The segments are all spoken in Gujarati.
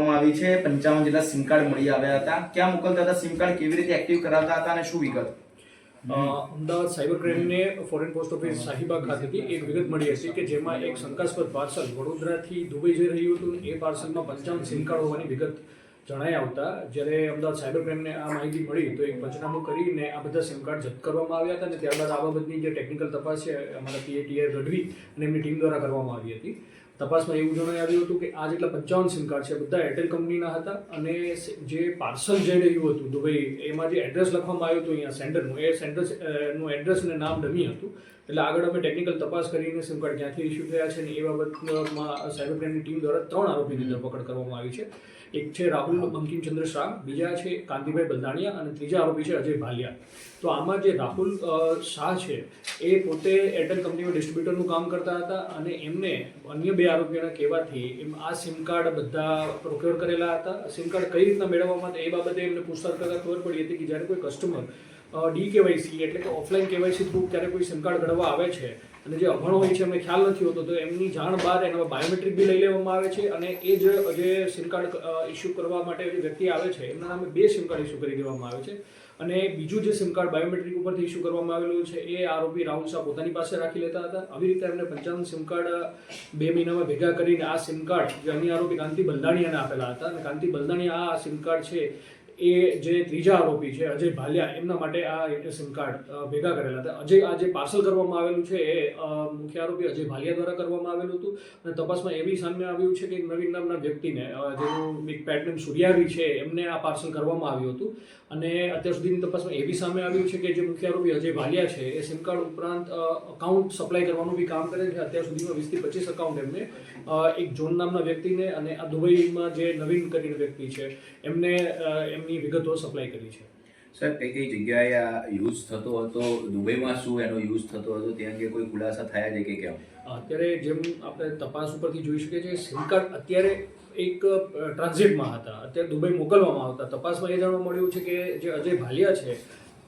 કરવામાં આવી છે। 55 જેટલા સિમ કાર્ડ મળી આવ્યા હતા। ક્યાં મોકલતા હતા સિમ કાર્ડ, કેવી રીતે એક્ટિવ કરાવતા હતા અને શું વિગત? અમદાવાદ સાયબર ક્રાઇમને ફોરેન પોસ્ટ ઓફિસ શાહીબાગ ખાતેથી એક વિગત મળી હતી કે જેમાં એક શંકાસ્પદ પાર્સલ વડોદરાથી દુબઈ જઈ રહ્યું હતું। એ પાર્સલમાં 55 સિમ કાર્ડ હોવાની વિગત જણાઈ આવતા જ્યારે અમદાવાદ સાયબર ક્રાઇમને આ માહિતી મળી તો એક પંચનામું કરીને આ બધા સિમ કાર્ડ જપ્ત કરવામાં આવ્યા હતા અને ત્યારબાદ આ બાબતની જે ટેકનિકલ તપાસ છે અમારા પીએટીઆર ગઢવી અને એમની ટીમ દ્વારા કરવામાં આવી હતી। તપાસમાં એવું જણાઈ આવ્યું હતું કે આ જેટલા 55 સિમ કાર્ડ છે બધા એરટેલ કંપનીના હતા અને જે પાર્સલ જઈ રહ્યું હતું દુબઈ એમાં જે એડ્રેસ લખવામાં આવ્યું હતું અહીંયા સેન્ડરનું એ સેન્ડરનું એડ્રેસ અને નામ ડમી હતું। એટલે આગળ અમે ટેકનિકલ તપાસ કરીને સિમ કાર્ડ ક્યાંથી ઇસ્યુ થયા છે અને એ બાબતમાં સાયબર ક્રાઇમની ટીમ દ્વારા 3 આરોપીની ધરપકડ કરવામાં આવી છે। એક છે રાહુલ બંકિમચંદ્ર શાહ, બીજા છે કાંતિભાઈ બલદાણિયા અને ત્રીજા આરોપી છે અજય ભાલિયા। તો આમાં જે રાહુલ શાહ છે એ પોતે એરટેલ કંપનીમાં ડિસ્ટ્રીબ્યુટરનું કામ કરતા હતા અને એમને અન્ય 2 આરોપીઓના કહેવાથી આ સિમ કાર્ડ બધા પ્રોક્યોર કરેલા હતા। સિમ કાર્ડ કઈ રીતના મેળવવામાં એ બાબતે એમને પૂછતાછ કરતા ખબર પડી હતી કે જ્યારે કોઈ કસ્ટમર DKYC એટલે કે ઓફલાઈન KYC થ્રુ ત્યારે કોઈ સિમ કાર્ડ કઢાવવા આવે છે અને જે અભણ હોય છે એમને ખ્યાલ નથી હોતો તો એમની જાણ બહાર એના બાયોમેટ્રિક બી લઈ લેવામાં આવે છે અને એ જે સિમ કાર્ડ ઇસ્યુ કરવા માટે જે વ્યક્તિ આવે છે એમના નામે 2 સિમ કાર્ડ ઇસ્યુ કરી દેવામાં આવે છે અને બીજું જે સિમ કાર્ડ બાયોમેટ્રિક ઉપરથી ઇસ્યુ કરવામાં આવેલું છે એ આરોપી રાહુલ શાહ પોતાની પાસે રાખી લેતા હતા। આવી રીતે એમને 55 સિમ કાર્ડ 2 મહિનામાં ભેગા કરીને આ સિમ કાર્ડ જે અન્ય આરોપી કાંતિ બલદાણિયાને આપેલા હતા અને કાંતિ બલદાણિયા આ સિમ કાર્ડ છે એ જે ત્રીજા આરોપી છે અજય ભાલિયા એમના માટે આ સિમ કાર્ડ ભેગા કરેલા હતા। આ જે પાર્સલ કરવામાં આવેલું છે એ મુખ્ય આરોપી અજય ભાલિયા દ્વારા કરવામાં આવેલું હતું અને તપાસમાં એવી સામે આવ્યું છે કે નવીન નામના વ્યક્તિને જેનું એક પેટર્ન સૂર્યાવી છે એમને આ પાર્સલ કરવામાં આવ્યું હતું અને અત્યાર સુધીની તપાસમાં એવી સામે આવ્યું છે કે જે મુખ્ય આરોપી અજય ભાલિયા છે એ સિમ કાર્ડ ઉપરાંત અકાઉન્ટ સપ્લાય કરવાનું બી કામ કરે છે। અત્યાર સુધીમાં 20 થી 25 અકાઉન્ટ એમને એક જોન નામના વ્યક્તિને અને આ દુબઈમાં જે નવીન કરીને વ્યક્તિ છે એમને એમની વિગતો સપ્લાય કરી છે। સર, કઈ જગ્યાએ આ યુઝ થતો હતો, દુબઈમાં શું એનો યુઝ થતો હતો તે અંગે કોઈ ખુલાસા થયા છે કે કેમ? અત્યારે જેમ આપણે તપાસ ઉપરથી જોઈ શકીએ છીએ સિમ કાર્ડ અત્યારે એક ટ્રાન્ઝિટમાં હતા, અત્યારે દુબઈ મોકલવામાં આવતા। તપાસમાં એ જાણવા મળ્યું છે કે જે અજય ભાલિયા છે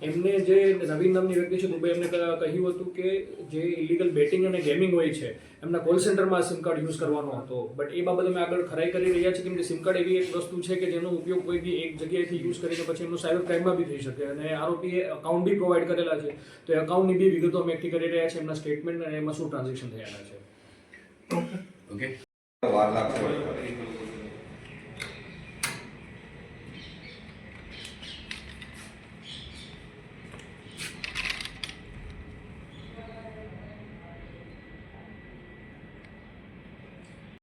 એમને જે નવીન નામની વ્યક્તિ છે દુબઈ એમને કહ્યું હતું કે જે ઇલીગલ બેટિંગ અને ગેમિંગ હોય છે એમના કોલ સેન્ટરમાં સિમ કાર્ડ યુઝ કરવાનો હતો બટ એ બાબતે અમે આગળ ખરાઈ કરી રહ્યા છીએ કેમ કે સિમ કાર્ડ એવી એક વસ્તુ છે કે જેનો ઉપયોગ કોઈ બી એક જગ્યાએથી યુઝ કરીને પછી એમનું સાયબર ક્રાઇમમાં બી થઈ શકે અને આરોપીએ અકાઉન્ટ બી પ્રોવાઈડ કરેલા છે તો એ અકાઉન્ટની બી વિગતો અમે એકઠી કરી રહ્યા છે એમના સ્ટેટમેન્ટ અને એમાં શું ટ્રાન્ઝેક્શન થયેલા છે। ઓકે।